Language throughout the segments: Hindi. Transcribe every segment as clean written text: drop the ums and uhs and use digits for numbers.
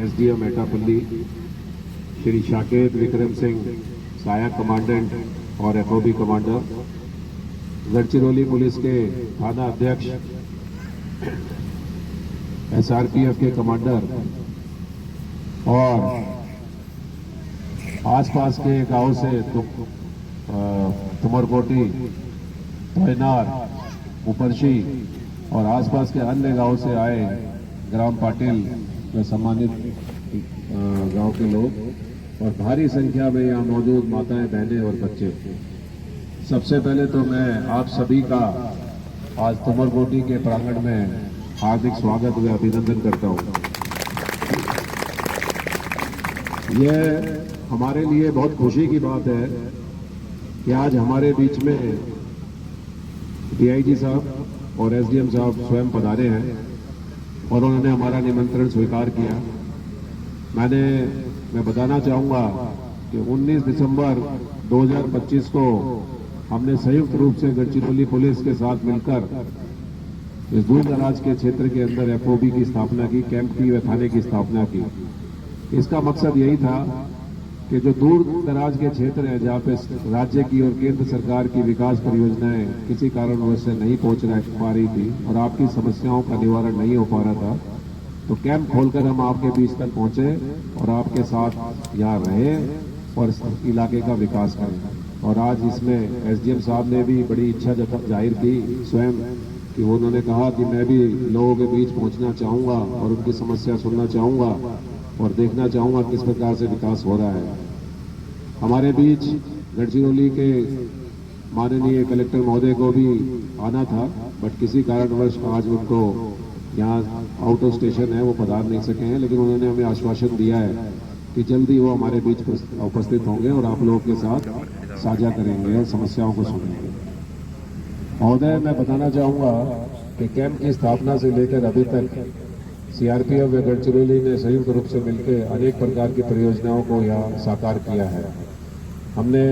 एसडीएम एटापल्ली, श्री शाकेत विक्रम सिंह, सहायक कमांडेंट और एफओबी कमांडर, गढ़चिरौली पुलिस के थाना अध्यक्ष, एसआरपीएफ के कमांडर और आसपास के गांव से तुमरकोटी, तोयनार, उपरशी और आसपास के अन्य गांव से आए ग्राम पाटिल में सम्मानित गांव के लोग और भारी संख्या में यहाँ मौजूद माताएं, बहनें और बच्चे, सबसे पहले तो मैं आप सभी का आज तुमरकोटी के प्रांगण में हार्दिक स्वागत व अभिनंदन करता हूँ। यह हमारे लिए बहुत खुशी की बात है कि आज हमारे बीच में डीआईजी साहब और एसडीएम साहब स्वयं पधारे हैं और उन्होंने हमारा निमंत्रण स्वीकार किया। मैं बताना चाहूँगा कि 19 दिसंबर 2025 को हमने संयुक्त रूप से गढ़चिरौली पुलिस के साथ मिलकर इस दूर दराज के क्षेत्र के अंदर एफओबी की स्थापना की, कैंप की व थाने की स्थापना की। इसका मकसद यही था कि जो दूर दराज के क्षेत्र है जहाँ पे राज्य की और केंद्र सरकार की विकास परियोजनाएं किसी कारणवश से नहीं पहुंच पा रही थी और आपकी समस्याओं का निवारण नहीं हो पा रहा था, तो कैंप खोलकर हम आपके बीच तक पहुंचे और आपके साथ यहाँ रहे और इस इलाके का विकास करें। और आज इसमें एसडीएम साहब ने भी बड़ी इच्छा जाहिर की स्वयं कि उन्होंने कहा कि मैं भी लोगों के बीच पहुंचना चाहूँगा और उनकी समस्या सुनना चाहूँगा और देखना चाहूँगा किस प्रकार से विकास हो रहा है। हमारे बीच गढ़चिरौली के माननीय कलेक्टर महोदय को भी आना था, बट किसी कारणवश आज उनको यहाँ आउट ऑफ स्टेशन है, वो पधार नहीं सके हैं, लेकिन उन्होंने हमें आश्वासन दिया है कि जल्दी वो हमारे बीच उपस्थित होंगे और आप लोगों के साथ साझा करेंगे और समस्याओं को सुनेंगे। महोदय, मैं बताना चाहूँगा कि कैंप की स्थापना से लेकर अभी तक सीआरपीएफ व गढ़चिरौली ने संयुक्त रूप से मिलकर अनेक प्रकार की परियोजनाओं को यहाँ साकार किया है। हमने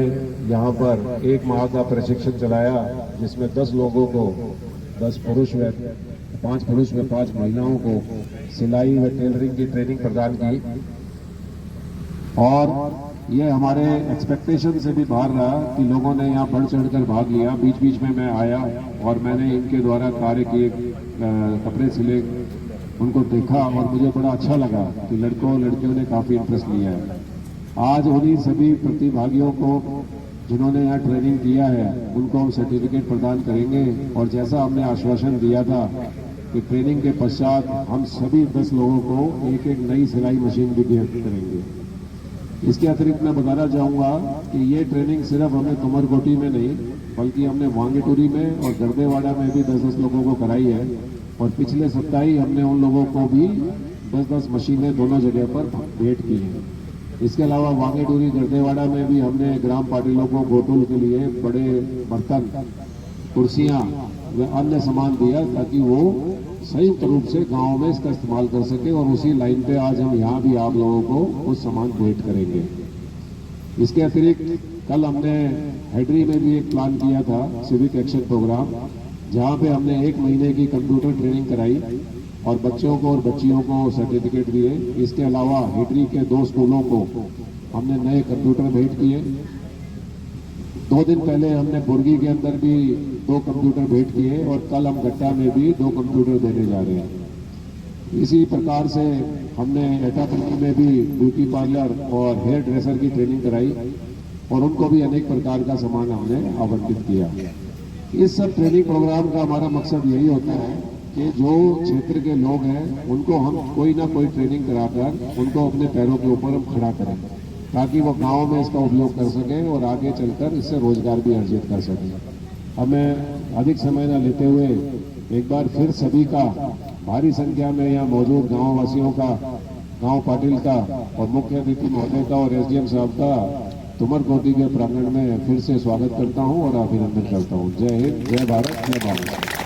यहाँ पर 1 माह का प्रशिक्षण चलाया जिसमें 10 लोगों को, 5 पुरुष व 5 महिलाओं को सिलाई व टेलरिंग की ट्रेनिंग प्रदान की और ये हमारे एक्सपेक्टेशन से भी बाहर रहा कि लोगों ने यहाँ बढ़ चढ़कर भाग लिया। बीच बीच में मैं आया और मैंने इनके द्वारा कार्य किए कपड़े सिले उनको देखा और मुझे बड़ा अच्छा लगा कि लड़कियों ने काफ़ी इंटरेस्ट लिया है। आज उन्हीं सभी प्रतिभागियों को जिन्होंने यहाँ ट्रेनिंग किया है उनको हम सर्टिफिकेट प्रदान करेंगे और जैसा हमने आश्वासन दिया था कि ट्रेनिंग के पश्चात हम सभी 10 लोगों को एक नई सिलाई मशीन भी गिफ्ट करेंगे। इसके अतिरिक्त मैं बताना चाहूँगा कि ये ट्रेनिंग सिर्फ हमने तुमरकोटी में नहीं बल्कि हमने वांगेटूरी में और गर्देवाड़ा में भी 10-10 लोगों को कराई है और पिछले सप्ताह ही हमने उन लोगों को भी 10-10 मशीनें दोनों जगह पर भेंट की हैं। इसके अलावा वांगेटूरी, गर्देवाड़ा में भी हमने ग्राम पाटिलों को गोटुल के लिए बड़े बर्तन, कुर्सियाँ व अन्य सामान दिया ताकि वो संयुक्त रूप से गांव में इसका इस्तेमाल कर सके और उसी लाइन पे आज हम यहाँ भी आप लोगों को कुछ सामान भेंट करेंगे। इसके अतिरिक्त कल हमने हैडरी में भी एक प्लान किया था सिविक एक्शन प्रोग्राम, जहाँ पे हमने 1 महीने की कंप्यूटर ट्रेनिंग कराई और बच्चों को और बच्चियों को सर्टिफिकेट दिए। इसके अलावा हैडरी के 2 स्कूलों को हमने नए कंप्यूटर भेंट किए। 2 दिन पहले हमने बुर्गी के अंदर भी 2 कंप्यूटर भेंट किए और कल हम गट्टा में भी 2 कंप्यूटर देने जा रहे हैं। इसी प्रकार से हमने एटापल्ली में भी ब्यूटी पार्लर और हेयर ड्रेसर की ट्रेनिंग कराई और उनको भी अनेक प्रकार का सामान हमने आवंटित किया। इस सब ट्रेनिंग प्रोग्राम का हमारा मकसद यही होता है कि जो क्षेत्र के लोग हैं उनको हम कोई ना कोई ट्रेनिंग कराकर उनको अपने पैरों के ऊपर हम खड़ा करें ताकि वो गांव में इसका उपयोग कर सकें और आगे चलकर इससे रोजगार भी अर्जित कर सकें। हमें अधिक समय न लेते हुए एक बार फिर सभी का भारी संख्या में यहाँ मौजूद गांव वासियों का, गांव पाटिल का और मुख्य अतिथि महोदय का और एसडीएम साहब का तुमरकोटी के प्रांगण में फिर से स्वागत करता हूँ और अभिनंदन करता हूँ। जय हिंद, जय भारत, जय भारत।